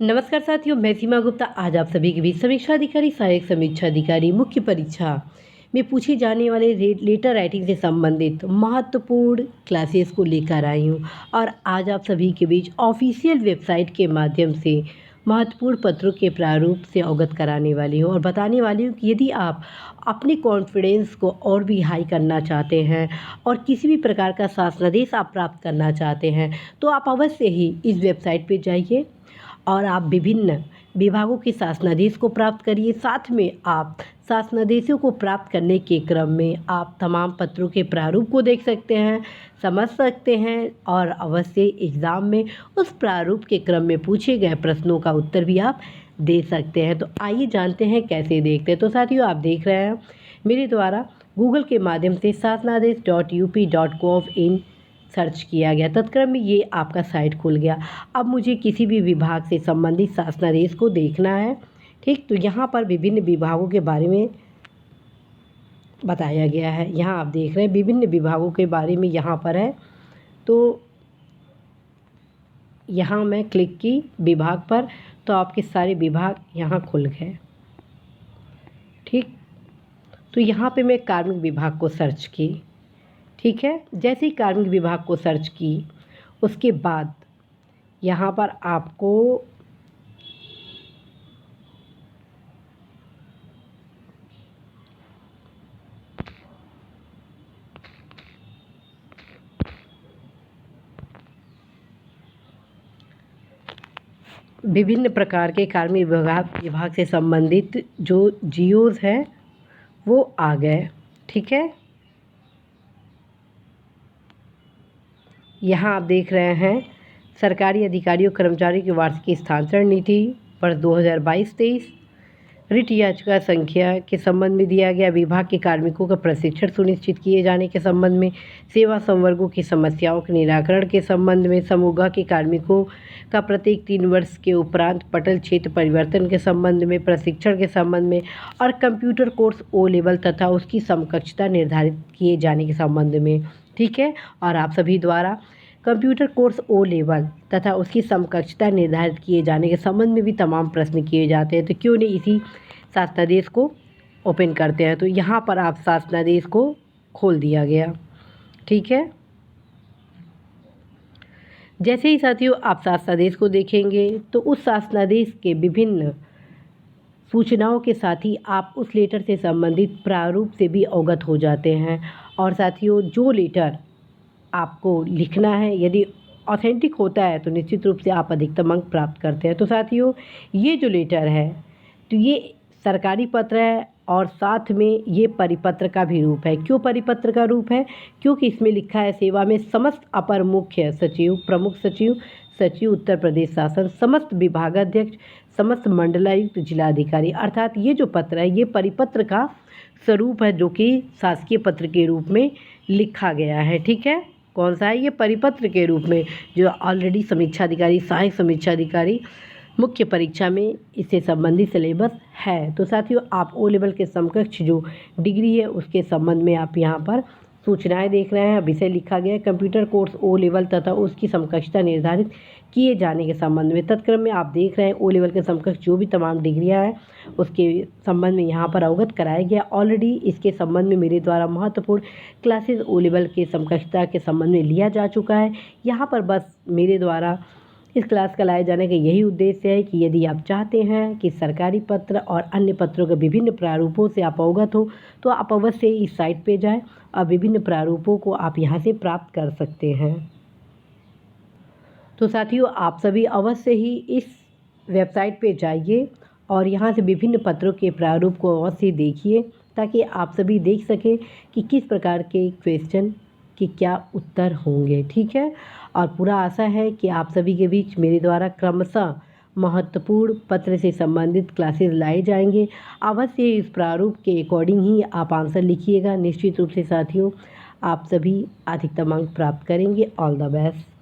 नमस्कार साथियों, मैं सीमा गुप्ता आज आप सभी के बीच समीक्षा अधिकारी, सहायक समीक्षा अधिकारी, मुख्य परीक्षा में पूछे जाने वाले लेटर राइटिंग से संबंधित महत्वपूर्ण क्लासेस को लेकर आई हूँ। और आज आप सभी के बीच ऑफिशियल वेबसाइट के माध्यम से महत्वपूर्ण पत्रों के प्रारूप से अवगत कराने वाली हूँ और बताने वाली हूँ कि यदि आप अपने कॉन्फिडेंस को और भी हाई करना चाहते हैं और किसी भी प्रकार का शासनादेश आप प्राप्त करना चाहते हैं तो आप अवश्य ही इस वेबसाइट पर जाइए और आप विभिन्न विभागों के शासनादेश को प्राप्त करिए। साथ में आप शासनादेशों को प्राप्त करने के क्रम में आप तमाम पत्रों के प्रारूप को देख सकते हैं, समझ सकते हैं और अवश्य एग्ज़ाम में उस प्रारूप के क्रम में पूछे गए प्रश्नों का उत्तर भी आप दे सकते हैं। तो आइए जानते हैं कैसे देखते हैं। तो साथियों, आप देख रहे हैं मेरे द्वारा गूगल के माध्यम से शासनादेश.up.gov.in सर्च किया गया, तत्क्रम में ये आपका साइट खुल गया। अब मुझे किसी भी विभाग से संबंधित शासनादेश को देखना है, ठीक। तो यहाँ पर विभिन्न विभागों के बारे में बताया गया है। यहाँ आप देख रहे हैं विभिन्न विभागों के बारे में यहाँ पर है। तो यहाँ मैं क्लिक की विभाग पर तो आपके सारे विभाग यहाँ खुल गए, ठीक। तो यहाँ पे मैं कार्मिक विभाग को सर्च की, ठीक है। जैसे ही कार्मिक विभाग को सर्च की उसके बाद यहाँ पर आपको विभिन्न प्रकार के कार्मिक विभाग से संबंधित जो जियोज़ हैं वो आ गए, ठीक है। यहाँ आप देख रहे हैं सरकारी अधिकारियों कर्मचारियों की वार्षिक स्थानांतरण नीति वर्ष 2022-23 रिट याचिका संख्या के संबंध में दिया गया, विभाग के कार्मिकों का प्रशिक्षण सुनिश्चित किए जाने के संबंध में, सेवा संवर्गों की समस्याओं के निराकरण के संबंध में, समूह के कार्मिकों का प्रत्येक 3 वर्ष के उपरांत पटल क्षेत्र परिवर्तन के संबंध में, प्रशिक्षण के संबंध में और कंप्यूटर कोर्स ओ लेवल तथा उसकी समकक्षता निर्धारित किए जाने के संबंध में, ठीक है। और आप सभी द्वारा कंप्यूटर कोर्स ओ लेवल तथा उसकी समकक्षता निर्धारित किए जाने के संबंध में भी तमाम प्रश्न किए जाते हैं। तो क्यों नहीं इसी शासनादेश को ओपन करते हैं। तो यहाँ पर आप शासनादेश को खोल दिया गया, ठीक है। जैसे ही साथियों आप शासनादेश को देखेंगे तो उस शासनादेश के विभिन्न सूचनाओं के साथ ही आप उस लेटर से संबंधित प्रारूप से भी अवगत हो जाते हैं। और साथियों, जो लेटर आपको लिखना है यदि ऑथेंटिक होता है तो निश्चित रूप से आप अधिकतम अंक प्राप्त करते हैं। तो साथियों, ये जो लेटर है तो ये सरकारी पत्र है और साथ में ये परिपत्र का भी रूप है। क्यों परिपत्र का रूप है? क्योंकि इसमें लिखा है सेवा में समस्त अपर मुख्य सचिव, प्रमुख सचिव, सचिव उत्तर प्रदेश शासन, समस्त विभागाध्यक्ष, समस्त मंडलायुक्त, जिलाधिकारी। अर्थात ये जो पत्र है ये परिपत्र का स्वरूप है जो कि शासकीय पत्र के रूप में लिखा गया है, ठीक है। कौन सा है? ये परिपत्र के रूप में जो ऑलरेडी समीक्षा अधिकारी, सहायक समीक्षा अधिकारी, मुख्य परीक्षा में इससे संबंधित सिलेबस है। तो साथियों, आप ओ लेवल के समकक्ष जो डिग्री है उसके संबंध में आप यहाँ पर सूचनाएं देख रहे हैं। विषय लिखा गया है कंप्यूटर कोर्स ओ लेवल तथा उसकी समकक्षता निर्धारित किए जाने के संबंध में। तत्क्रम में आप देख रहे हैं ओ लेवल के समकक्ष जो भी तमाम डिग्रियां हैं उसके संबंध में यहाँ पर अवगत कराया गया। ऑलरेडी इसके संबंध में मेरे द्वारा महत्वपूर्ण क्लासेस ओ लेवल के समकक्षता के संबंध में लिया जा चुका है। यहाँ पर बस मेरे द्वारा इस क्लास का लाए जाने का यही उद्देश्य है कि यदि आप चाहते हैं कि सरकारी पत्र और अन्य पत्रों के विभिन्न प्रारूपों से आप अवगत हो तो आप अवश्य इस साइट पे जाएं और विभिन्न प्रारूपों को आप यहाँ से प्राप्त कर सकते हैं। तो साथियों, आप सभी अवश्य ही इस वेबसाइट पे जाइए और यहाँ से विभिन्न पत्रों के प्रारूप को अवश्य देखिए ताकि आप सभी देख सकें कि किस प्रकार के क्वेश्चन कि क्या उत्तर होंगे, ठीक है। और पूरा आशा है कि आप सभी के बीच मेरे द्वारा क्रमशः महत्वपूर्ण पत्र से संबंधित क्लासेस लाए जाएंगे। अवश्य इस प्रारूप के अकॉर्डिंग ही आप आंसर लिखिएगा। निश्चित रूप से साथियों आप सभी अधिकतम अंक प्राप्त करेंगे। All the best.